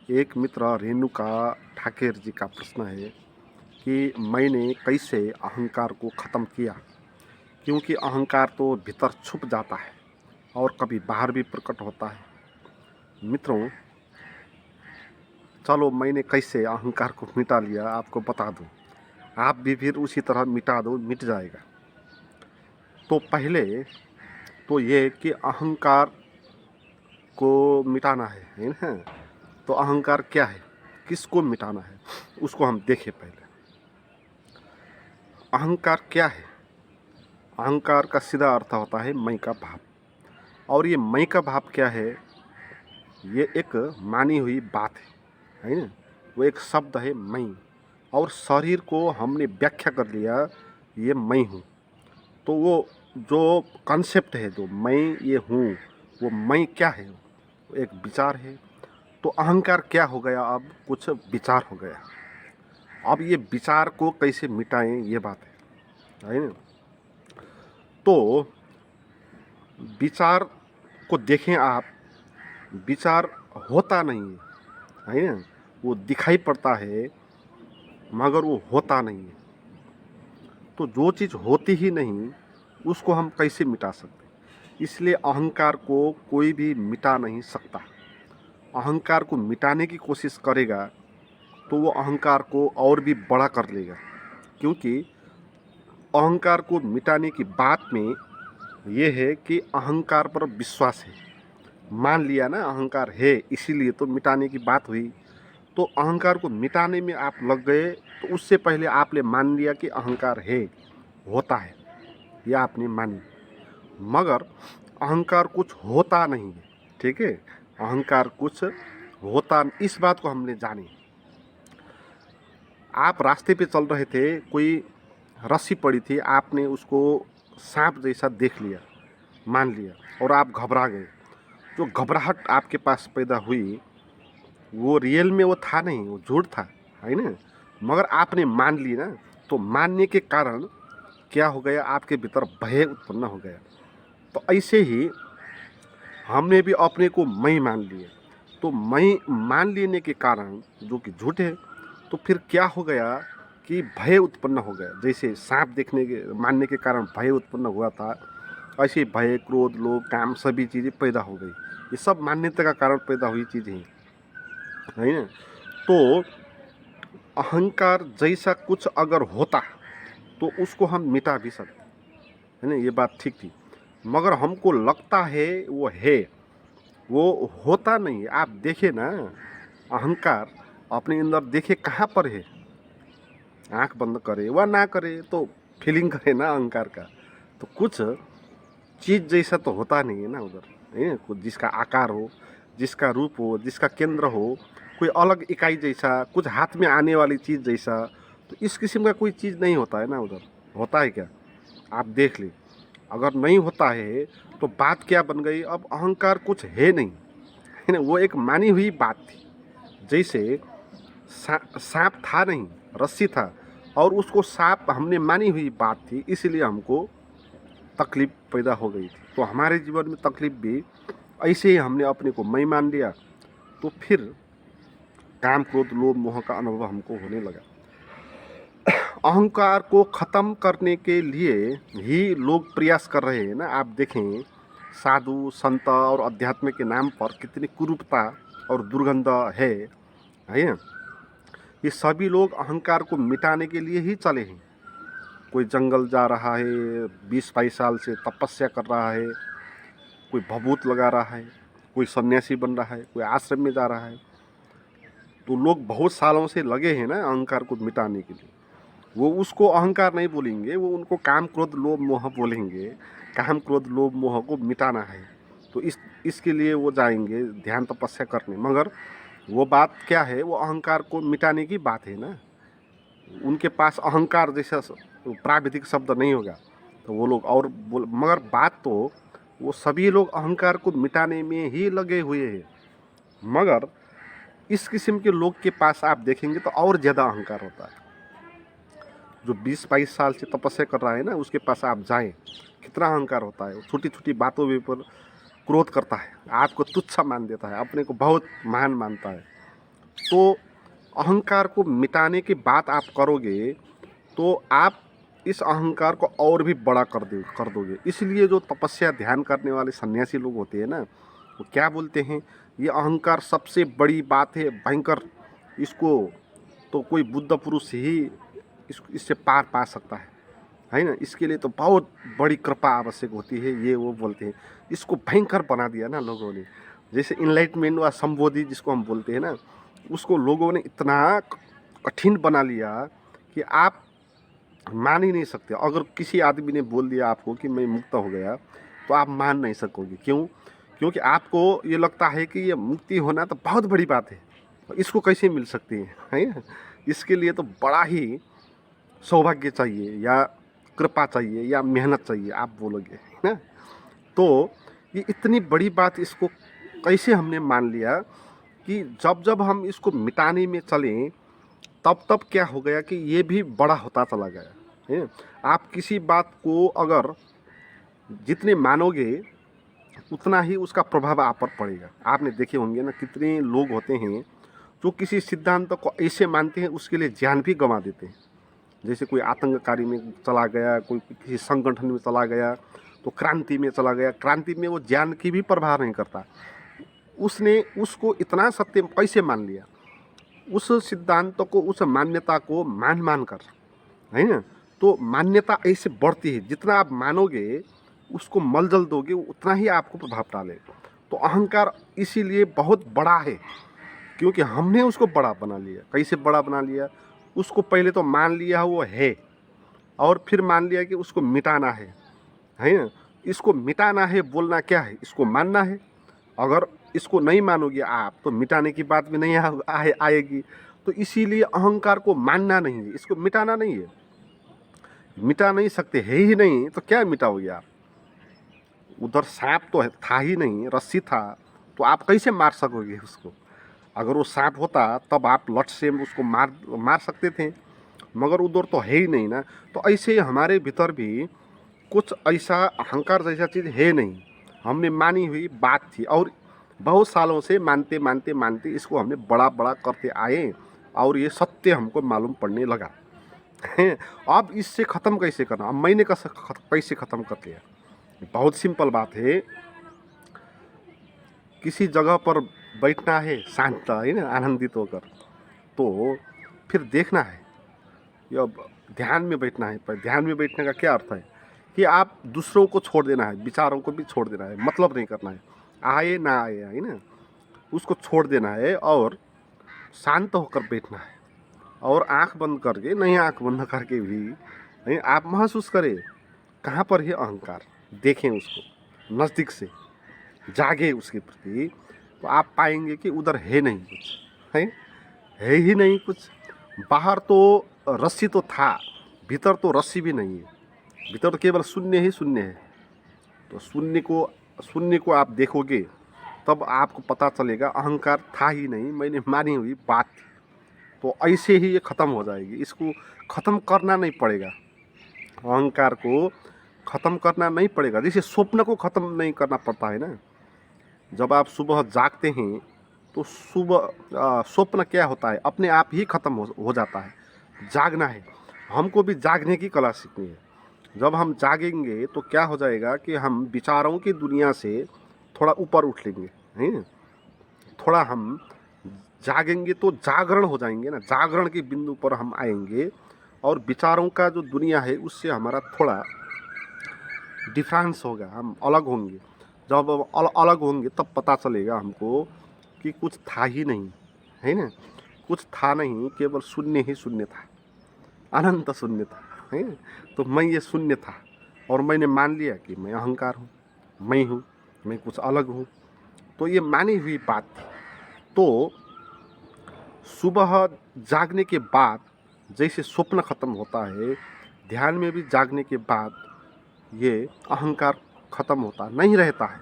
एक मित्र रेणुका ठाकेर जी का प्रश्न है कि मैंने कैसे अहंकार को ख़त्म किया, क्योंकि अहंकार तो भीतर छुप जाता है और कभी बाहर भी प्रकट होता है। मित्रों, चलो मैंने कैसे अहंकार को मिटा लिया आपको बता दूं। आप भी फिर उसी तरह मिटा दो, मिट जाएगा। तो पहले तो ये कि अहंकार को मिटाना है ना। तो अहंकार क्या है, किसको मिटाना है, उसको हम देखें पहले। अहंकार क्या है? अहंकार का सीधा अर्थ होता है मैं का भाव। और ये मैं का भाव क्या है? ये एक मानी हुई बात है ना। वो एक शब्द है मैं, और शरीर को हमने व्याख्या कर लिया ये मैं हूँ। तो वो जो कॉन्सेप्ट है, जो मैं ये हूँ, वो मैं क्या है? वो एक विचार है। तो अहंकार क्या हो गया? अब कुछ विचार हो गया। अब ये विचार को कैसे मिटाएं, ये बात है ना। तो विचार को देखें आप, विचार होता नहीं है ना। वो दिखाई पड़ता है मगर वो होता नहीं है। तो जो चीज़ होती ही नहीं उसको हम कैसे मिटा सकते? इसलिए अहंकार को कोई भी मिटा नहीं सकता। अहंकार को मिटाने की कोशिश करेगा तो वो अहंकार को और भी बड़ा कर लेगा, क्योंकि अहंकार को मिटाने की बात में ये है कि अहंकार पर विश्वास है। मान लिया ना अहंकार है, इसीलिए तो मिटाने की बात हुई। तो अहंकार को मिटाने में आप लग गए, तो उससे पहले आपने मान लिया कि अहंकार है, होता है, या आपने मानी। मगर अहंकार कुछ होता नहीं है, ठीक है। अहंकार कुछ होता, इस बात को हमने जाने। आप रास्ते पे चल रहे थे, कोई रस्सी पड़ी थी, आपने उसको सांप जैसा देख लिया, मान लिया, और आप घबरा गए। जो घबराहट आपके पास पैदा हुई वो रियल में वो था नहीं, वो झूठ था, है ना। मगर आपने मान ली ना। तो मानने के कारण क्या हो गया? आपके भीतर भय उत्पन्न हो गया। तो ऐसे ही हमने भी अपने को मैं मान लिए। तो मैं मान लेने के कारण, जो कि झूठ है, तो फिर क्या हो गया कि भय उत्पन्न हो गया। जैसे सांप देखने के मानने के कारण भय उत्पन्न हुआ था, ऐसे भय, क्रोध, लोभ, काम सभी चीज़ें पैदा हो गई। ये सब मान्यता का कारण पैदा हुई चीज़ें हैं, है ना। तो अहंकार जैसा कुछ अगर होता तो उसको हम मिटा भी सकते, है ना। ये बात ठीक थी। मगर हमको लगता है वो है, वो होता नहीं है। आप देखे ना, अहंकार अपने अंदर देखे कहाँ पर है। आंख बंद करे व ना करे तो फीलिंग करे ना अहंकार का, तो कुछ चीज़ जैसा तो होता नहीं है ना उधर, है ना। कुछ जिसका आकार हो, जिसका रूप हो, जिसका केंद्र हो, कोई अलग इकाई जैसा, कुछ हाथ में आने वाली चीज़ जैसा, तो इस किस्म का कोई चीज़ नहीं होता है ना उधर। होता है क्या? आप देख ले। अगर नहीं होता है तो बात क्या बन गई? अब अहंकार कुछ है नहीं, है ना। वो एक मानी हुई बात थी। जैसे सांप था नहीं, रस्सी था, और उसको सांप हमने मानी हुई बात थी, इसीलिए हमको तकलीफ पैदा हो गई थी। तो हमारे जीवन में तकलीफ भी ऐसे ही हमने अपने को मैं मान लिया, तो फिर काम, क्रोध, लोभ, मोह का अनुभव हमको होने लगा। अहंकार को ख़त्म करने के लिए ही लोग प्रयास कर रहे हैं ना। आप देखें, साधु संत और अध्यात्म के नाम पर कितनी कुरूपता और दुर्गंध है ना। ये सभी लोग अहंकार को मिटाने के लिए ही चले हैं। कोई जंगल जा रहा है, 20-22 साल से तपस्या कर रहा है, कोई भभूत लगा रहा है, कोई सन्यासी बन रहा है, कोई आश्रम में जा रहा है। तो लोग बहुत सालों से लगे हैं ना अहंकार को मिटाने के लिए। वो उसको अहंकार नहीं बोलेंगे, वो उनको काम, क्रोध, लोभ, मोह बोलेंगे। काम, क्रोध, लोभ, मोह को मिटाना है, तो इसके लिए वो जाएंगे ध्यान तपस्या करने। मगर वो बात क्या है? वो अहंकार को मिटाने की बात है ना। उनके पास अहंकार जैसा प्राविधिक शब्द नहीं होगा तो वो लोग और बोल। मगर बात तो वो सभी लोग अहंकार को मिटाने में ही लगे हुए हैं। मगर इस किस्म के लोग के पास आप देखेंगे तो और ज़्यादा अहंकार होता है। जो 20-22 साल से तपस्या कर रहा है ना, उसके पास आप जाएं, कितना अहंकार होता है। छोटी छोटी बातों पर क्रोध करता है, आपको तुच्छ मान देता है, अपने को बहुत महान मानता है। तो अहंकार को मिटाने की बात आप करोगे तो आप इस अहंकार को और भी बड़ा कर दोगे। इसलिए जो तपस्या ध्यान करने वाले सन्यासी लोग होते हैं ना, वो क्या बोलते हैं, ये अहंकार सबसे बड़ी बात है, भयंकर, इसको तो कोई बुद्ध पुरुष ही इससे पार पा सकता है ना। इसके लिए तो बहुत बड़ी कृपा आवश्यक होती है, ये वो बोलते हैं। इसको भयंकर बना दिया ना लोगों ने। जैसे इनलाइटमेंट व संबोधि जिसको हम बोलते हैं ना, उसको लोगों ने इतना कठिन बना लिया कि आप मान ही नहीं सकते। अगर किसी आदमी ने बोल दिया आपको कि मैं मुक्त हो गया, तो आप मान नहीं सकोगे। क्यों? क्योंकि आपको ये लगता है कि ये मुक्ति होना तो बहुत बड़ी बात है, इसको कैसे मिल सकती है ना। इसके लिए तो बड़ा ही सौभाग्य चाहिए या कृपा चाहिए या मेहनत चाहिए, आप बोलोगे, है ना। तो ये इतनी बड़ी बात, इसको कैसे हमने मान लिया कि जब जब हम इसको मिटाने में चलें, तब तब क्या हो गया कि ये भी बड़ा होता चला गया है। आप किसी बात को अगर जितने मानोगे उतना ही उसका प्रभाव आप पर पड़ेगा। आपने देखे होंगे ना, कितने लोग होते हैं जो किसी सिद्धांत को ऐसे मानते हैं उसके लिए जान भी गंवा देते हैं। जैसे कोई आतंककारी में चला गया, कोई किसी संगठन में चला गया, तो क्रांति में चला गया। क्रांति में वो जान की भी प्रभाव नहीं करता, उसने उसको इतना सत्य कैसे मान लिया, उस सिद्धांत को, उस मान्यता को मान कर, है ना। तो मान्यता ऐसे बढ़ती है, जितना आप मानोगे उसको मलजल दोगे उतना ही आपको प्रभाव डालेगा। तो अहंकार इसीलिए बहुत बड़ा है, क्योंकि हमने उसको बड़ा बना लिया। कैसे बड़ा बना लिया? उसको पहले तो मान लिया वो है, और फिर मान लिया कि उसको मिटाना है ना। इसको मिटाना है बोलना क्या है, इसको मानना है। अगर इसको नहीं मानोगे आप तो मिटाने की बात भी नहीं आएगी। तो इसीलिए अहंकार को मानना नहीं है, इसको मिटाना नहीं है। मिटा नहीं सकते, है ही नहीं, तो क्या मिटाओगे आप? उधर सांप तो था ही नहीं, रस्सी था, तो आप कैसे मार सकोगे उसको? अगर वो सांप होता तब आप लठ से उसको मार सकते थे, मगर उधर तो है ही नहीं ना। तो ऐसे हमारे भीतर भी कुछ ऐसा अहंकार जैसा चीज़ है नहीं, हमने मानी हुई बात थी, और बहुत सालों से मानते मानते मानते इसको हमने बड़ा बड़ा करते आए, और ये सत्य हमको मालूम पड़ने लगा। अब इससे ख़त्म कैसे करना? अब मैंने कैसे ख़त्म कर लिया? बहुत सिंपल बात है। किसी जगह पर बैठना है शांत, है ना, आनंदित होकर, तो फिर देखना है, या ध्यान में बैठना है। पर ध्यान में बैठने का क्या अर्थ है कि आप दूसरों को छोड़ देना है, विचारों को भी छोड़ देना है, मतलब नहीं करना है, आए ना आए, है ना, उसको छोड़ देना है और शांत होकर बैठना है। और आंख बंद करके, नहीं आंख बंद करके भी नहीं, आप महसूस करें कहाँ पर है अहंकार, देखें उसको नज़दीक से, जागे उसके प्रति, तो आप पाएंगे कि उधर है नहीं कुछ, है ही नहीं कुछ। बाहर तो रस्सी तो था, भीतर तो रस्सी भी नहीं है, भीतर तो केवल शून्य ही शून्य है। तो शून्य को आप देखोगे तब आपको पता चलेगा अहंकार था ही नहीं, मैंने मानी हुई बात थी। तो ऐसे ही ये ख़त्म हो जाएगी। इसको ख़त्म करना नहीं पड़ेगा, अहंकार को ख़त्म करना नहीं पड़ेगा। जैसे स्वप्न को ख़त्म नहीं करना पड़ता है ना। जब आप सुबह जागते हैं तो स्वप्न क्या होता है, अपने आप ही ख़त्म हो जाता है। जागना है, हमको भी जागने की कला सीखनी है। जब हम जागेंगे तो क्या हो जाएगा कि हम विचारों की दुनिया से थोड़ा ऊपर उठ लेंगे, हैं, थोड़ा हम जागेंगे तो जागरण हो जाएंगे ना, जागरण के बिंदु पर हम आएंगे, और विचारों का जो दुनिया है उससे हमारा थोड़ा डिफरेंस होगा, हम अलग होंगे। जब अलग होंगे तब पता चलेगा हमको कि कुछ था ही नहीं, है ना, कुछ था नहीं, केवल शून्य ही शून्य था, अनंत शून्य था, है। तो मैं ये शून्य था, और मैंने मान लिया कि मैं अहंकार हूँ, मैं कुछ अलग हूँ। तो ये मानी हुई बात थी। तो सुबह जागने के बाद जैसे स्वप्न ख़त्म होता है, ध्यान में भी जागने के बाद ये अहंकार ख़त्म होता नहीं रहता है।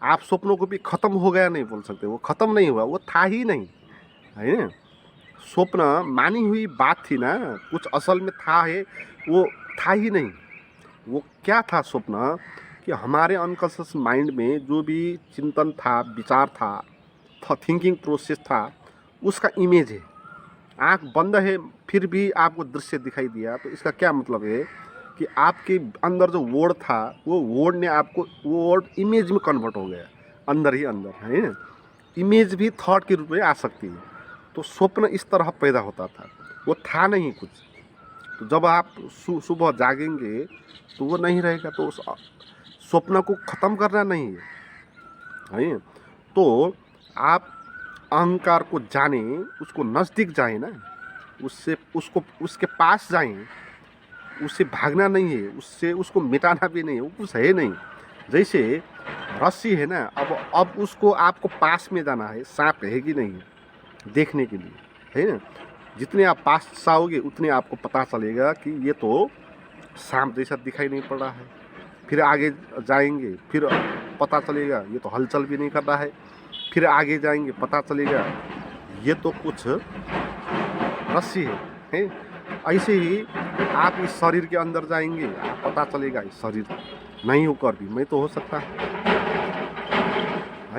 आप स्वप्नों को भी ख़त्म हो गया नहीं बोल सकते, वो ख़त्म नहीं हुआ, वो था ही नहीं, है ना। स्वप्न मानी हुई बात थी ना, कुछ असल में था है, वो था ही नहीं। वो क्या था स्वप्न, कि हमारे अनकॉन्शियस माइंड में जो भी चिंतन था, विचार था, थिंकिंग प्रोसेस था, उसका इमेज है। आँख बंद है फिर भी आपको दृश्य दिखाई दिया, तो इसका क्या मतलब है कि आपके अंदर जो वर्ड था वो वर्ड ने आपको वो वर्ड इमेज में कन्वर्ट हो गया, अंदर ही अंदर, है ना। इमेज भी थॉट के रूप में आ सकती है। तो स्वप्न इस तरह पैदा होता था, वो था नहीं कुछ। तो जब आप सुबह जागेंगे तो वो नहीं रहेगा, तो उस स्वप्न को ख़त्म करना नहीं है। तो आप अहंकार को जाने, उसको नज़दीक जाएं ना, उससे उसको उसके पास जाएं, उससे भागना नहीं है, उससे उसको मिटाना भी नहीं है, वो कुछ है नहीं। जैसे रस्सी है ना, अब उसको आपको पास में जाना है, सांप है कि नहीं है देखने के लिए, है ना। जितने आप पास जाओगे उतने आपको पता चलेगा कि ये तो सांप जैसा दिखाई नहीं पड़ रहा है। फिर आगे जाएंगे फिर पता चलेगा ये तो हलचल भी नहीं कर रहा है। फिर आगे जाएंगे पता चलेगा ये तो कुछ रस्सी है। ऐसे ही आप इस शरीर के अंदर जाएंगे, पता चलेगा इस शरीर नहीं होकर भी मैं तो हो सकता है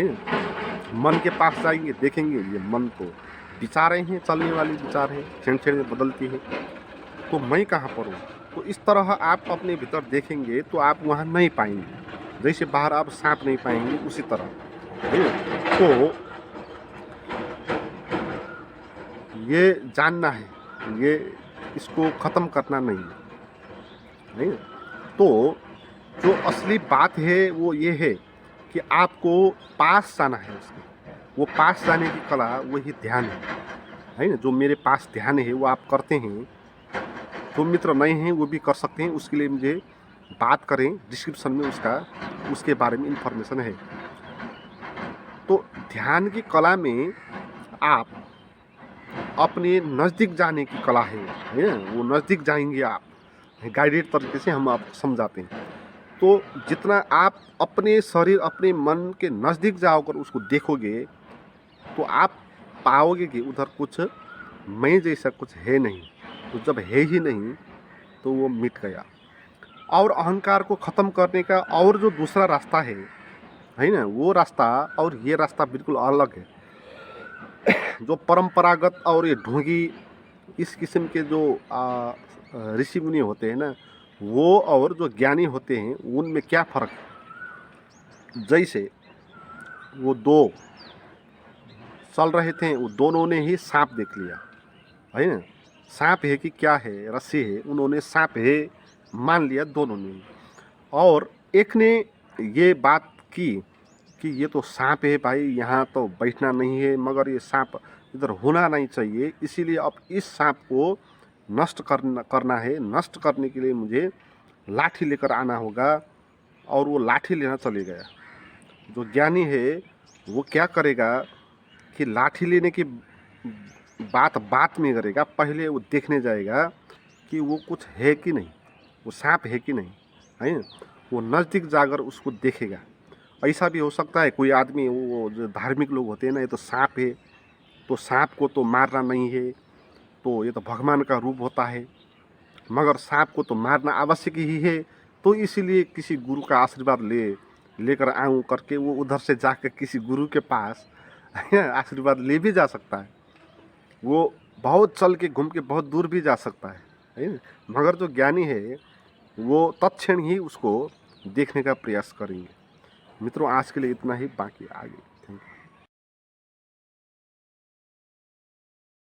ना। मन के पास जाएंगे देखेंगे ये मन तो विचारें हैं, चलने वाली विचार है, क्षण में बदलती है, तो मैं कहाँ पर हूँ। तो इस तरह आप अपने भीतर देखेंगे तो आप वहाँ नहीं पाएंगे। जैसे बाहर आप सांप नहीं पाएंगे उसी तरह है। तो ये जानना है, ये इसको ख़त्म करना नहीं है। तो जो असली बात है वो ये है कि आपको पास जाना है उसके। वो पास जाने की कला वही ध्यान है ना। जो मेरे पास ध्यान है वो आप करते हैं, जो मित्र नए हैं वो भी कर सकते हैं। उसके लिए मुझे बात करें, डिस्क्रिप्शन में उसके बारे में इंफॉर्मेशन है। तो ध्यान की कला में आप अपने नज़दीक जाने की कला है ना। वो नज़दीक जाएंगे आप, गाइडेड तरीके से हम आपको समझाते हैं। तो जितना आप अपने शरीर अपने मन के नज़दीक जाकर उसको देखोगे तो आप पाओगे कि उधर कुछ मैं जैसा कुछ है नहीं। तो जब है ही नहीं तो वो मिट गया। और अहंकार को ख़त्म करने का और जो दूसरा रास्ता है ना, वो रास्ता और ये रास्ता बिल्कुल अलग है। जो परंपरागत और ये ढोंगी इस किस्म के जो ऋषि मुनि होते हैं ना, वो और जो ज्ञानी होते हैं उनमें क्या फ़र्क है। जैसे वो दो चल रहे थे, वो दोनों ने ही सांप देख लिया, है ना। सांप है कि क्या है, रस्सी है, उन्होंने सांप है मान लिया दोनों ने। और एक ने ये बात की कि ये तो सांप है भाई, यहाँ तो बैठना नहीं है, मगर ये सांप इधर होना नहीं चाहिए, इसीलिए अब इस सांप को नष्ट करना है। नष्ट करने के लिए मुझे लाठी लेकर आना होगा। और वो लाठी लेना चले गया। जो ज्ञानी है वो क्या करेगा कि लाठी लेने की बात में करेगा, पहले वो देखने जाएगा कि वो कुछ है कि नहीं, वो सांप है कि नहीं, है ना। वो नज़दीक जाकर उसको देखेगा। ऐसा भी हो सकता है कोई आदमी, वो जो धार्मिक लोग होते हैं ना, ये तो सांप है, तो सांप को तो मारना नहीं है, तो ये तो भगवान का रूप होता है, मगर सांप को तो मारना आवश्यक ही है, तो इसीलिए किसी गुरु का आशीर्वाद लेकर आऊँ करके वो उधर से जाकर किसी गुरु के पास आशीर्वाद ले भी जा सकता है। वो बहुत चल के घूम के बहुत दूर भी जा सकता है ना। मगर जो ज्ञानी है वो तत्क्षण ही उसको देखने का प्रयास करेंगे। मित्रों, आज के लिए इतना ही, बाकी आगे।